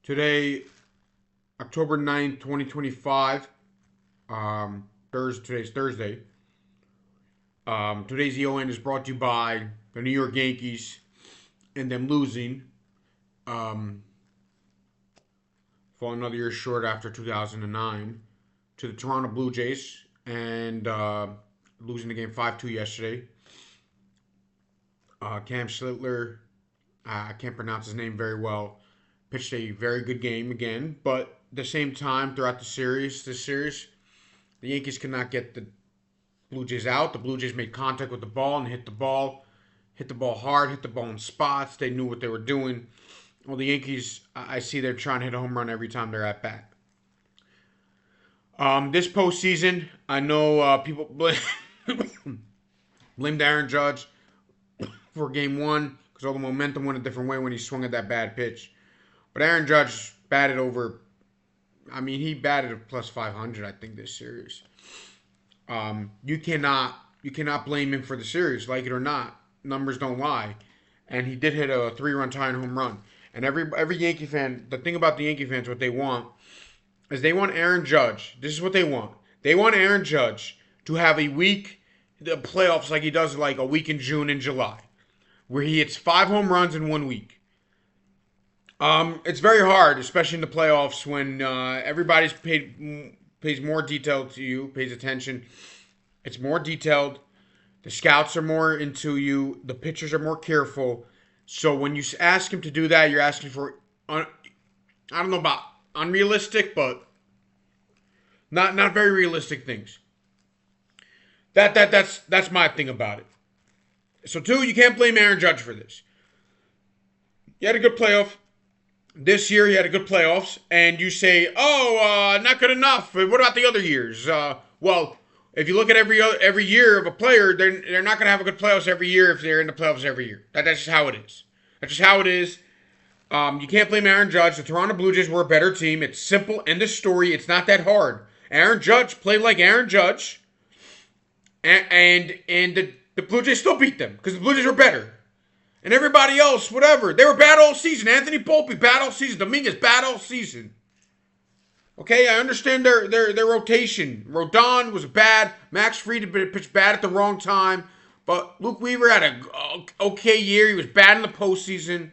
Today, October 9th, 2025. Today's Thursday. Today's EON is brought to you by the New York Yankees and them losing. Um, Fall another year short after 2009 to the Toronto Blue Jays and losing the game 5-2 yesterday. Cam Schlittler, I can't pronounce his name very well, pitched a very good game again, but at the same time, throughout this series, the Yankees could not get the Blue Jays out. The Blue Jays made contact with the ball and hit the ball hard, hit the ball in spots. They knew what they were doing. Well, the Yankees, I see they're trying to hit a home run every time they're at bat. This postseason, I know people blamed Aaron Judge for Game One because all the momentum went a different way when he swung at that bad pitch. But Aaron Judge batted over. I mean, he batted a plus 500. I think this series. You cannot blame him for the series, like it or not. Numbers don't lie, and he did hit a 3-run tying home run. And every Yankee fan, the thing about the Yankee fans, what they want is they want Aaron Judge. This is what they want. They want Aaron Judge to have a week, the playoffs like he does like a week in June and July, where he hits 5 home runs in 1 week. It's very hard, especially in the playoffs when everybody's pays more detail to you, pays attention. It's more detailed. The scouts are more into you. The pitchers are more careful. So when you ask him to do that, you're asking for I don't know about unrealistic, but not very realistic things. That's my thing about it. So two, you can't blame Aaron Judge for this. He had a good playoff. This year he had a good playoffs, and you say, "Oh, not good enough." What about the other years? Well, if you look at every year of a player, they're not going to have a good playoffs every year if they're in the playoffs every year. That's just how it is. That's just how it is. You can't blame Aaron Judge. The Toronto Blue Jays were a better team. It's simple. End of story. It's not that hard. Aaron Judge played like Aaron Judge, and the Blue Jays still beat them because the Blue Jays were better. And everybody else, whatever. They were bad all season. Anthony Volpe, bad all season. Dominguez, bad all season. Okay, I understand their rotation. Rodon was bad. Max Fried pitched bad at the wrong time. But Luke Weaver had a okay year. He was bad in the postseason.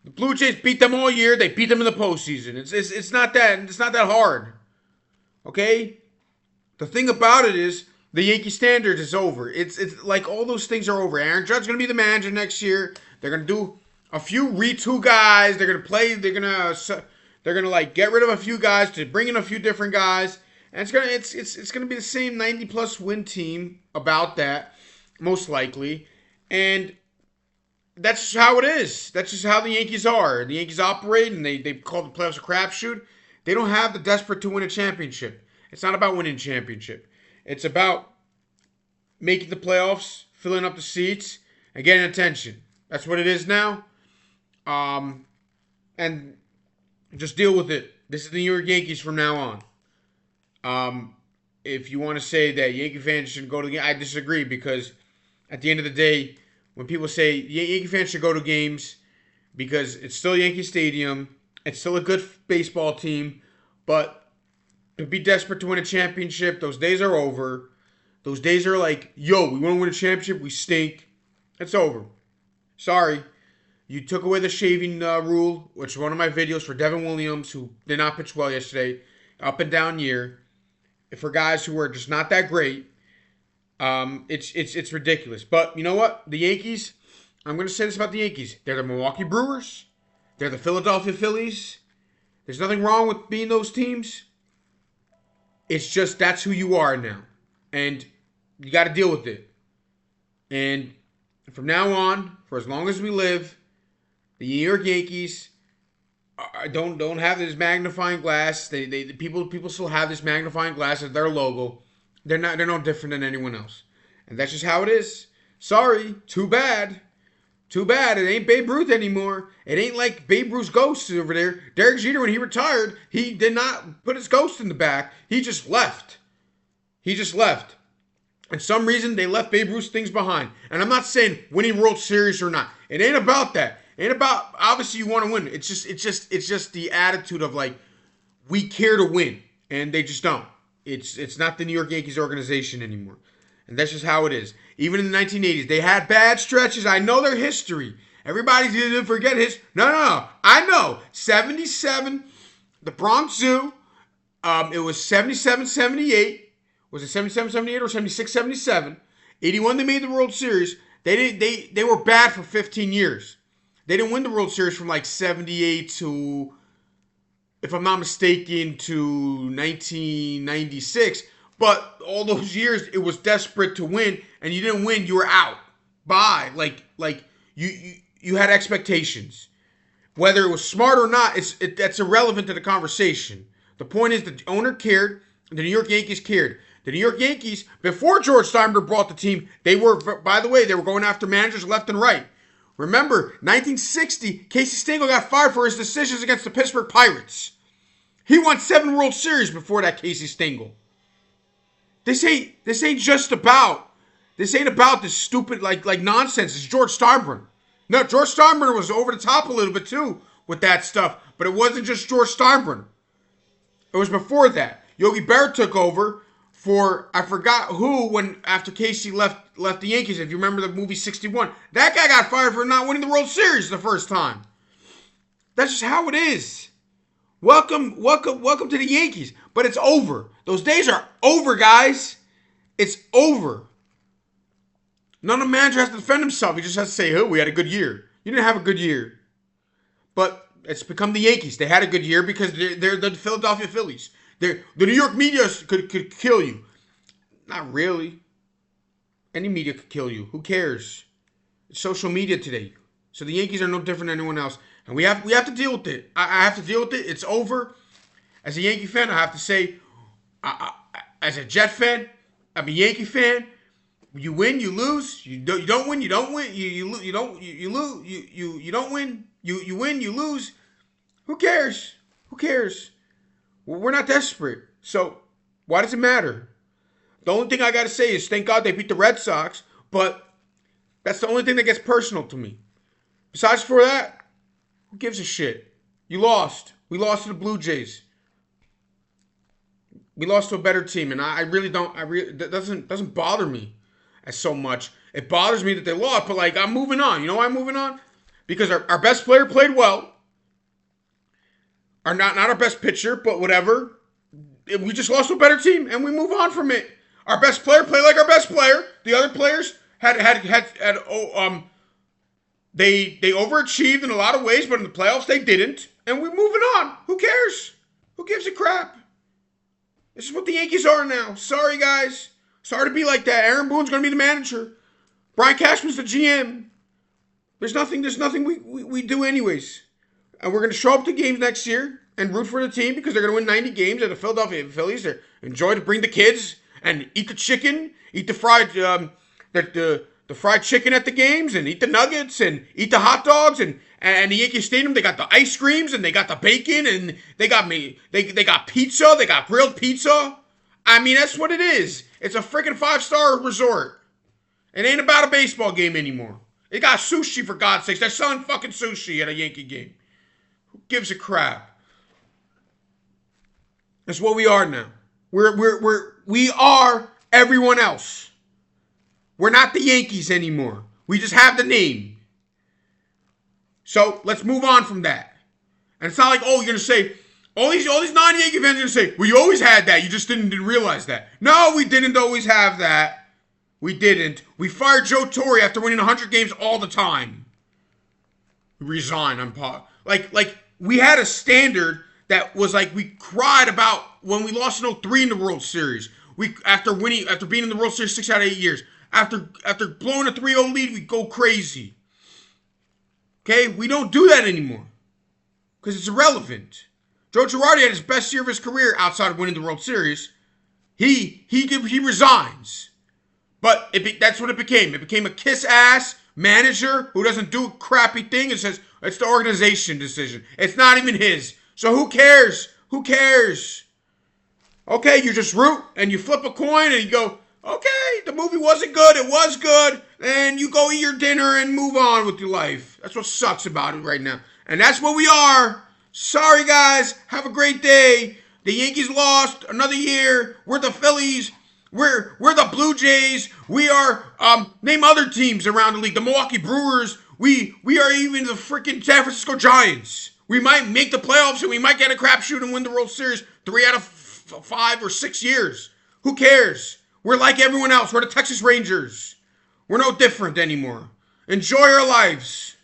The Blue Jays beat them all year. They beat them in the postseason. It's not that hard. Okay? The thing about it is the Yankee standards is over. It's like all those things are over. Aaron Judge's gonna be the manager next year. They're gonna do a few retool guys. They're gonna play. They're gonna like get rid of a few guys to bring in a few different guys. And it's gonna be the same 90+ win team about that most likely. And that's just how it is. That's just how the Yankees are. The Yankees operate, and they call the playoffs a crapshoot. They don't have the desperate to win a championship. It's not about winning a championship. It's about making the playoffs, filling up the seats, and getting attention. That's what it is now. And just deal with it. This is the New York Yankees from now on. If you want to say that Yankee fans shouldn't go to the game, I disagree because at the end of the day, when people say Yankee fans should go to games because it's still Yankee Stadium, it's still a good baseball team, but to be desperate to win a championship, those days are over. Those days are like, yo, we want to win a championship, we stink. It's over. Sorry. You took away the shaving rule, which is one of my videos for Devin Williams, who did not pitch well yesterday. Up and down year. For guys who are just not that great, it's ridiculous. But you know what? The Yankees, I'm going to say this about the Yankees. They're the Milwaukee Brewers. They're the Philadelphia Phillies. There's nothing wrong with being those teams. It's just that's who you are now. And you got to deal with it. And from now on, for as long as we live, the New York Yankees don't have this magnifying glass. People still have this magnifying glass as their logo. They're no different than anyone else. And that's just how it is. Sorry, too bad. Too bad. It ain't Babe Ruth anymore. It ain't like Babe Ruth's ghost over there. Derek Jeter, when he retired, he did not put his ghost in the back. He just left. He just left. And some reason, they left Babe Ruth's things behind. And I'm not saying winning World Series or not. It ain't about that. Ain't about obviously you want to win. It's just the attitude of like we care to win, and they just don't. It's not the New York Yankees organization anymore, and that's just how it is. Even in the 1980s, they had bad stretches. I know their history. Everybody's gonna forget his. No. I know. 77, the Bronx Zoo. It was 77, 78. Was it 77, 78 or 76, 77? 81, they made the World Series. They were bad for 15 years. They didn't win the World Series from like 78 to, if I'm not mistaken, to 1996. But all those years, it was desperate to win, and you didn't win, you were out. Bye. Like you had expectations. Whether it was smart or not, that's irrelevant to the conversation. The point is the owner cared, the New York Yankees cared. The New York Yankees, before George Steinbrenner brought the team, they were going after managers left and right. Remember, 1960, Casey Stengel got fired for his decisions against the Pittsburgh Pirates. He won 7 World Series before that, Casey Stengel. This ain't about this stupid like nonsense. It's George Steinbrenner. No, George Steinbrenner was over the top a little bit too with that stuff, but it wasn't just George Steinbrenner. It was before that. Yogi Berra took over for, I forgot who, after Casey left the Yankees. If you remember the movie 61, that guy got fired for not winning the World Series the first time. That's just how it is. Welcome to the Yankees. But it's over. Those days are over, guys. It's over. None of the manager has to defend himself. He just has to say, oh, we had a good year. You didn't have a good year. But it's become the Yankees. They had a good year because they're the Philadelphia Phillies. The New York media could kill you. Not really. Any media could kill you. Who cares? It's social media today. So the Yankees are no different than anyone else. And we have to deal with it. I have to deal with it. It's over. As a Yankee fan, I have to say, as a Jet fan, I'm a Yankee fan. You win, you lose. You don't win, you don't win. You lose, you don't win. You win, you lose. Who cares? Who cares? We're not desperate. So why does it matter? The only thing I got to say is thank God they beat the Red Sox, but that's the only thing that gets personal to me. Besides for that, who gives a shit? You lost. We lost to the Blue Jays. We lost to a better team, and I really don't. That doesn't bother me as so much. It bothers me that they lost, but like I'm moving on. You know why I'm moving on? Because our best player played well. Not our best pitcher, but whatever. We just lost to a better team, and we move on from it. Our best player played like our best player. The other players they overachieved in a lot of ways, but in the playoffs they didn't, and we're moving on. Who cares? Who gives a crap? This is what the Yankees are now. Sorry, guys. Sorry to be like that. Aaron Boone's going to be the manager. Brian Cashman's the GM. There's nothing we do anyways. And we're going to show up to games next year and root for the team because they're going to win 90 games. And the Philadelphia Phillies enjoy to bring the kids and eat the chicken, eat the fried the fried chicken at the games, and eat the nuggets and eat the hot dogs. And the Yankee Stadium, they got the ice creams and they got the bacon and they got pizza. They got grilled pizza. I mean, that's what it is. It's a freaking 5-star resort. It ain't about a baseball game anymore. They got sushi, for God's sakes. They're selling fucking sushi at a Yankee game. Who gives a crap? That's what we are now. We are everyone else. We're not the Yankees anymore. We just have the name. So let's move on from that. And it's not like, oh, you're gonna say all these non-Yankee fans are gonna say, well, you always had that. You just didn't realize that. No, we didn't always have that. We didn't. We fired Joe Torre after winning 100 games all the time. Resign. Like we had a standard that was like we cried about when we lost in 03 in the World Series. After being in the World Series 6 out of 8 years. After blowing a 3-0 lead, we go crazy. Okay? We don't do that anymore. Because it's irrelevant. Joe Girardi had his best year of his career outside of winning the World Series. He resigns. But that's what it became. It became a kiss-ass manager who doesn't do a crappy thing and says, it's the organization decision. It's not even his. So who cares? Who cares? Okay, you just root and you flip a coin and you go, Okay, the movie wasn't good. It was good. And you go eat your dinner and move on with your life. That's what sucks about it right now. And that's what we are. Sorry, guys. Have a great day. The Yankees lost another year. We're the Phillies. We're the Blue Jays. We are name other teams around the league. The Milwaukee Brewers. We are even the freaking San Francisco Giants. We might make the playoffs and we might get a crapshoot and win the World Series 3 out of 5 or 6 years. Who cares? We're like everyone else. We're the Texas Rangers. We're no different anymore. Enjoy our lives.